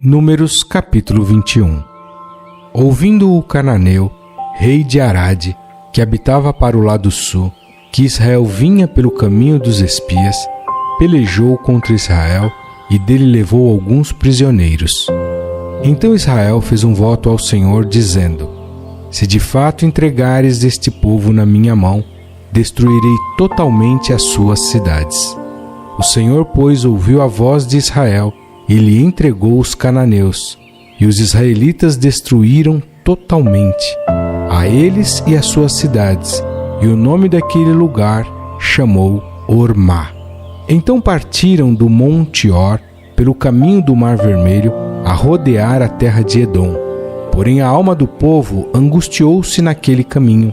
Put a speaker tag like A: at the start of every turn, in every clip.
A: Números capítulo 21. Ouvindo o cananeu, rei de Arade, que habitava para o lado sul, que Israel vinha pelo caminho dos espias, pelejou contra Israel e dele levou alguns prisioneiros. Então Israel fez um voto ao Senhor, dizendo: se de fato entregares este povo na minha mão, destruirei totalmente as suas cidades. O Senhor, pois, ouviu a voz de Israel e lhe entregou os cananeus, e os israelitas destruíram totalmente a eles e as suas cidades, e o nome daquele lugar chamou Ormá. Então partiram do Monte Or pelo caminho do Mar Vermelho a rodear a terra de Edom. Porém a alma do povo angustiou-se naquele caminho.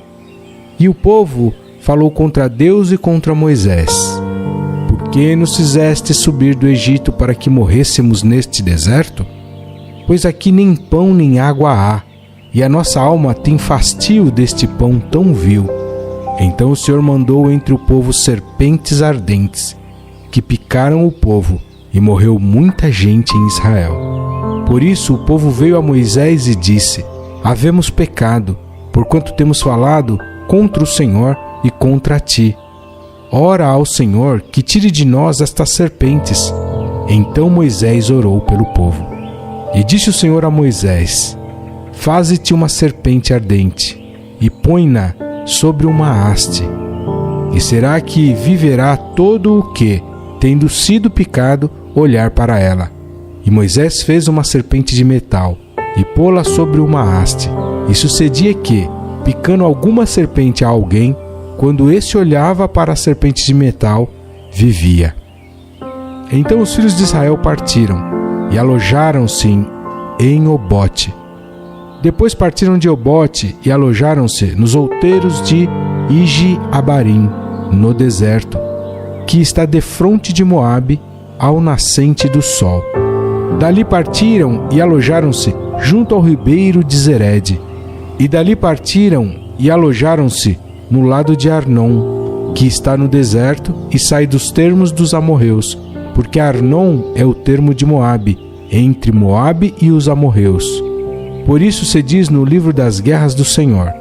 A: E o povo falou contra Deus e contra Moisés: por que nos fizeste subir do Egito para que morrêssemos neste deserto? Pois aqui nem pão nem água há, e a nossa alma tem fastio deste pão tão vil. Então o Senhor mandou entre o povo serpentes ardentes, que picaram o povo, e morreu muita gente em Israel. Por isso o povo veio a Moisés e disse: havemos pecado, porquanto temos falado contra o Senhor e contra ti. Ora ao Senhor que tire de nós estas serpentes. Então Moisés orou pelo povo. E disse o Senhor a Moisés: faze-te uma serpente ardente, e põe-na sobre uma haste. E será que viverá todo o que, tendo sido picado, olhar para ela. E Moisés fez uma serpente de metal, e pô-la sobre uma haste. E sucedia que, picando alguma serpente a alguém, quando esse olhava para a serpente de metal, vivia. Então os filhos de Israel partiram, e alojaram-se em Obote. Depois partiram de Obote e alojaram-se nos outeiros de Iji-Abarim, no deserto, que está defronte de Moabe, ao nascente do sol. Dali partiram e alojaram-se junto ao ribeiro de Zered. E dali partiram e alojaram-se no lado de Arnon, que está no deserto e sai dos termos dos amorreus, porque Arnon é o termo de Moabe, entre Moabe e os amorreus. Por isso se diz no livro das guerras do Senhor: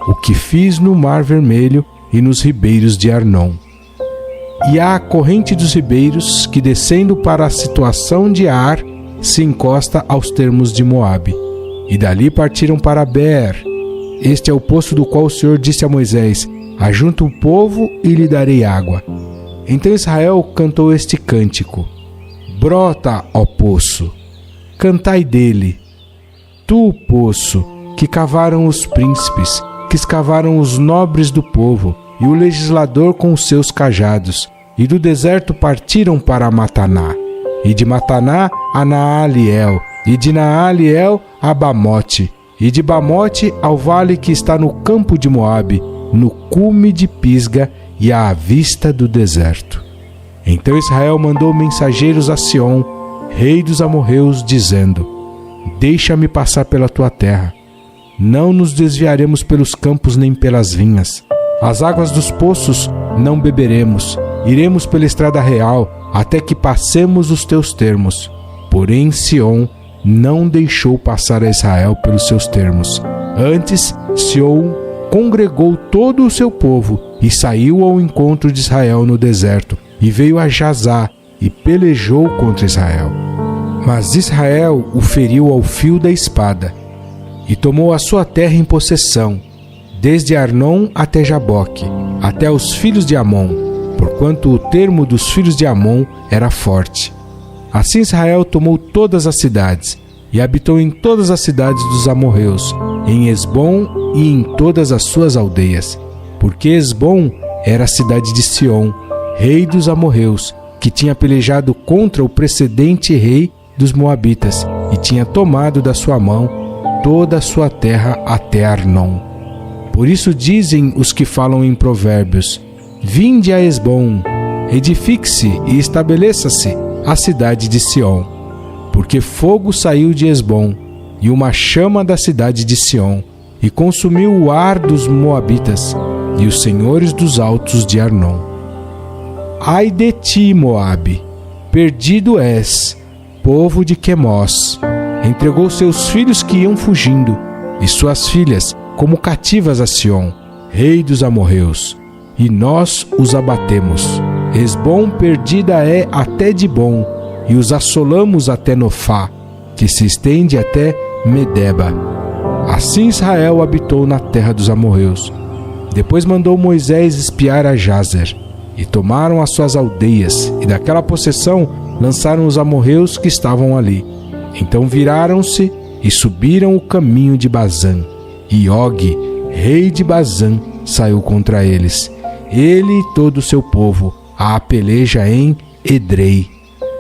A: o que fiz no Mar Vermelho e nos ribeiros de Arnon. E há a corrente dos ribeiros que, descendo para a situação de Ar, se encosta aos termos de Moabe. E dali partiram para Beer. Este é o poço do qual o Senhor disse a Moisés: ajunta o povo e lhe darei água. Então Israel cantou este cântico: brota, ó poço, cantai dele. Tu, poço, que cavaram os príncipes, que escavaram os nobres do povo, e o legislador com os seus cajados, e do deserto partiram para Mataná, e de Mataná a Naaliel, e de Naaliel a Bamote, e de Bamote ao vale que está no campo de Moabe, no cume de Pisga e à vista do deserto. Então Israel mandou mensageiros a Sion, rei dos amorreus, dizendo: deixa-me passar pela tua terra. Não nos desviaremos pelos campos nem pelas vinhas. As águas dos poços não beberemos. Iremos pela estrada real, até que passemos os teus termos. Porém Sion não deixou passar a Israel pelos seus termos. Antes, Sion congregou todo o seu povo e saiu ao encontro de Israel no deserto, e veio a Jazá e pelejou contra Israel. Mas Israel o feriu ao fio da espada, e tomou a sua terra em possessão, desde Arnon até Jaboque, até os filhos de Amon, porquanto o termo dos filhos de Amon era forte. Assim Israel tomou todas as cidades, e habitou em todas as cidades dos amorreus, em Esbom e em todas as suas aldeias, porque Esbom era a cidade de Sion, rei dos amorreus, que tinha pelejado contra o precedente rei dos moabitas, e tinha tomado da sua mão toda a sua terra até Arnon. Por isso dizem os que falam em provérbios: vinde a Esbom, edifique-se e estabeleça-se a cidade de Sion, porque fogo saiu de Esbom, e uma chama da cidade de Sion, e consumiu o ar dos moabitas, e os senhores dos altos de Arnon. Ai de ti, Moabe, perdido és, povo de Quemós, entregou seus filhos que iam fugindo, e suas filhas como cativas a Sion, rei dos amorreus, e nós os abatemos. Hesbom perdida é até Dibom, e os assolamos até Nofá, que se estende até Medeba. Assim Israel habitou na terra dos amorreus. Depois mandou Moisés espiar a Jazer, e tomaram as suas aldeias, e daquela possessão lançaram os amorreus que estavam ali. Então viraram-se e subiram o caminho de Bazã, e Og, rei de Bazã, saiu contra eles, ele e todo o seu povo, à peleja em Edrei.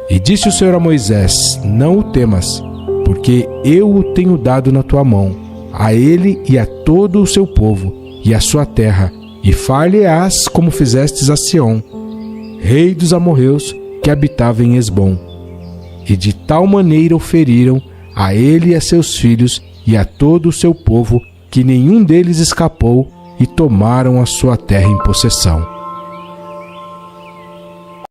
A: E disse o Senhor a Moisés: não o temas, porque eu o tenho dado na tua mão, a ele e a todo o seu povo, e a sua terra, e far-lhe-ás como fizestes a Sião, rei dos amorreus, que habitava em Hesbom. E de tal maneira o feriram, a ele e a seus filhos, e a todo o seu povo, que nenhum deles escapou, e tomaram a sua terra em possessão.